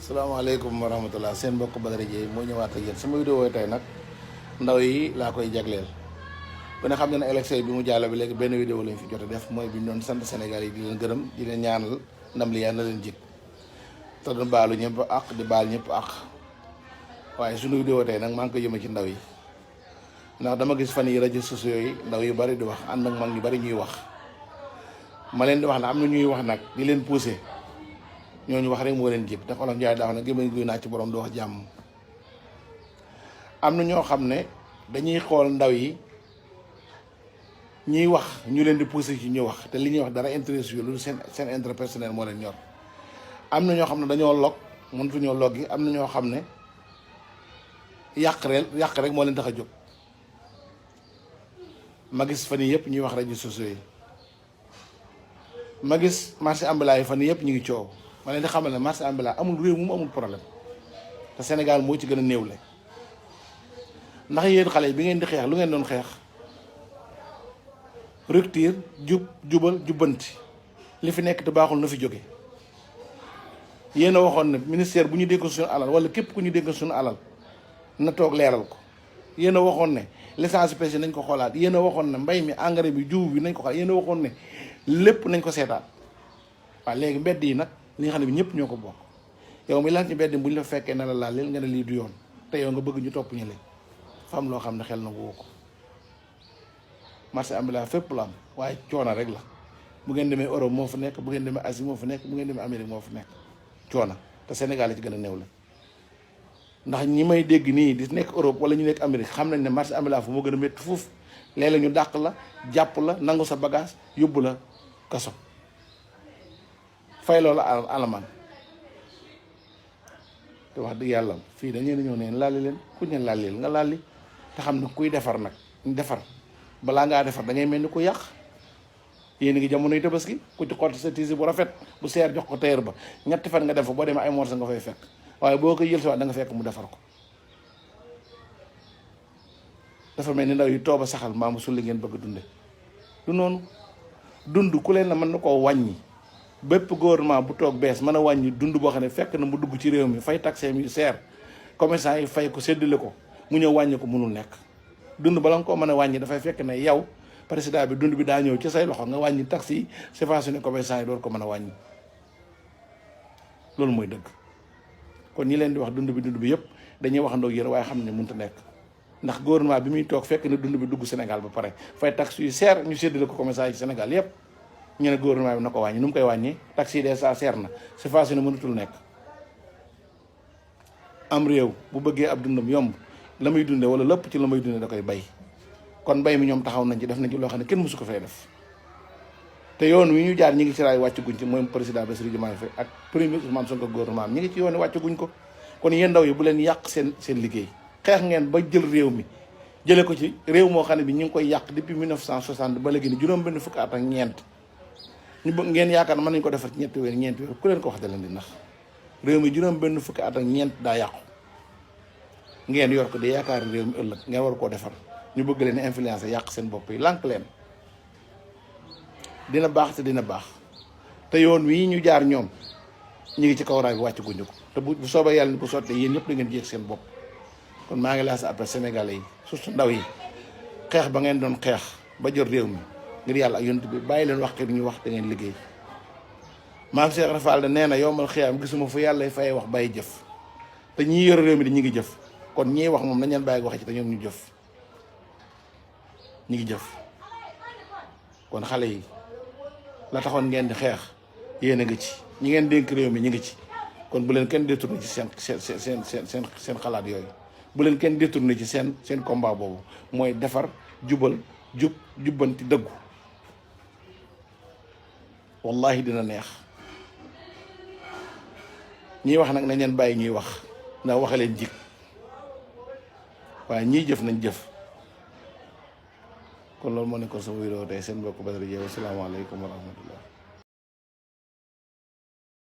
salaamaaleykum wa rahmatulah seen mbokk Badara Dieye moo ñëwaat ak yéen sama vidéo tey nag ndaw yi laa koy jagleel bu ne xam ne ne élection bi mu jàll bi léegi benn vidéo lañ fi jot a def mooy bi ñu doon sant Sénégal yi di leen gërëm di leen ñaanal ndam li yàlla na leen jig te doon baalu ñëpp ak di baal ñëpp ak waaye suñu vidéo tey nag maa ngi koy jëme ci ndaw yi ndax dama gis fan yi réseaux sociaux yi ndaw yu bari di wax ànd ak mag ñu bari ñuy wax ma leen di wax ne am na ñuy wax nag di leen poussé ñooñu wax rek moo leen jib ndax olof Njaay daa wax ne gémmañ guy naa ci borom du wax jàmm. am na ñoo xam ne dañuy xool ndaw yi ñuy wax ñu leen di poussé ci ñu wax te li ñuy wax dara intérêt yu lu seen intérêt personnel moo leen ñor. am na ñoo xam ne dañoo log mënatu ñoo log yi am na ñoo xam ne yàq rek moo leen tax a jóg. ma gis fan yii yëpp ñuy wax réseaux sociaux yi ma gis marché ambulant yi fan yii yëpp ñu ngi coow. ma leen di xamal ne marché ambulant amul réew mu amul problème te Sénégal moo ci gën a néewle ndax yéen xale yi bi ngeen di xeex lu ngeen doon xeex rupture jubal jubbanti li fi nekk te baaxul na fi jóge. yéen a waxoon ne ministère bu ñu dénk suñu alal wala képp ku ñu dénk suñu alal na toog leeral ko. yéen a waxoon ne licence pêche nañ ko xoolaat yéen a waxoon ne mbay mi engrais bi jiw bi nañ ko xoolaat yéen a waxoon ne lépp nañ ko seetaat waaw léegi mbedd yi nag. li nga xam ne bi ñëpp ñoo ko bokk yow mi laal ci mbedd bu ñu la fekkee na la laal nga ne lii du yoon te yow nga bëgg ñu topp ñu leen fa am loo xam ne xel na woo ko marché ambulant fépp la am waaye coono rek la bu ngeen demee Europe moo fa nekk bu ngeen demee Asie moo fa nekk bu ngeen demee Amérique moo fa nekk coono te Sénégal la ci gën a néew la ndax ñi may dégg nii di nekk Europe wala ñu nekk Amérique xam nañ ne marché ambulant fu moo gën a métti fuuf léeg-léeg ñu dàq la jàpp la nangu sa bagage yóbbu la kaso fay loolu alamaan te wax dëgg yàlla fii dañu ñëw ne laali leen ku ñu laalil nga laali te xam ne kuy defar nag ñu defar balaa ngaa defar da ngay mel ni ku yàq yéen a ngi jamonoy tabaski ku ci xotti sa tiisi bu rafet bu seer jox ko tailleur ba ñetti fan nga def fa boo demee ay morsa nga fay fekk waaye boo ko jël si waat da nga fekk mu defar ko dafa mel ni ndaw yi tooba saxal maamu sulli ngeen bëgg dunde du noonu dund ku leen na mën na koo wàññi bépp gouvernement bu toog bees mën a wàññi dund boo xam ne fekk na mu dugg ci réew mi fay taxe yu seer commerçant yi fay ko séddale ko mu ñëw wàññi ko mënul nekk dund bala nga koo mën a wàññi dafay fekk ne yow président bi dund bi daa ñëw ci say loxo nga wàññi taxe yi subventionné commerçant yi door ko mën a wàññi loolu mooy dëgg kon ñi leen di wax dund bi yëpp dañuy waxandoo yéen waaye xam ne mënut a nekk ndax gouvernement bi muy toog fekk na dund bi dugg Sénégal ba pare fay taxe yu seer ñu séddale ko commerçant yi Sénégal yëpp ñu ne gouvernement bi na ko wàññi nu mu koy wàññi taxes yi de saa seer na si fasi ne mënatul nekk am réew bu bëggee ab dundam yomb la muy dunde wala lépp ci la muy dunde da koy bay kon bay mi ñoom taxaw nañ ci def nañ ci loo xam ne kenn mësu ko fay def te yoon wi ñu jaar ñi ngi ci raay wàcc guñ ci mooy président Bassirou Diomaye Faye ak premier Ousmane Sonko gouvernement am ñi ngi ci yoon wàcc guñ ko kon yéen ndaw yi bu leen yàq seen liggéey xeex ngeen ba jël réew mi jële ko ci réew moo xam ne bi ñu ngi koy yàq depuis 1960 ba léegi ni juróom benn fukki at ak ñeent ñu bëgg ngeen yaakaar mën nañu ko defar ci ñeenti weer ku leen ko wax da leen di nax réew mi juróom benn fukki at ak ñeent daa yàqu ngeen yor ko di yaakaar réew mi ëllëg ngeen war koo defar ñu bëgg leen influence yàq seen bopp yi lànk leen dina baax te dina baax te yoon wii ñu jaar ñoom ñu ngi ci kaw raay bi wàcc guñu ko te bu soobee yàlla ni bu sottee yéen ñëpp da ngeen jéeg seen bopp kon maa ngi laa sa appel sénégalais yi surtout ndaw yi xeex ba ngeen doon xeex ba jot réew mi ngir yàlla ak yonent bi bàyyi leen wax ñu wax da ngeen liggéey maam Cheikh Rafal da nee na yowmal xiyaam gisuma fu yàlla fay wax bàyyi jëf te ñii yor réew mi di ñu ngi jëf kon ñii wax moom nañ leen bàyyi wax ci te ñoom ñu jëf ñu ngi jëf kon xale yi la taxoon ngeen di xeex yéen a ngi ci ñi ngeen dénk réew mi ñu ngi ci kon bu leen kenn détourné ci seen xalaat yooyu bu leen kenn détourné ci seen combat boobu mooy defar jubal jubbanti dëggu wallahi dina neex ñiy wax nag nañ leen bàyyi ñuy wax ndax waxe leen jig waaye ñiy jëf nañ jëf kon loolu moo nekkoon sama vidéo tey seen mbokk Badara Dieye wasalaamaaleykum wa rahmatullah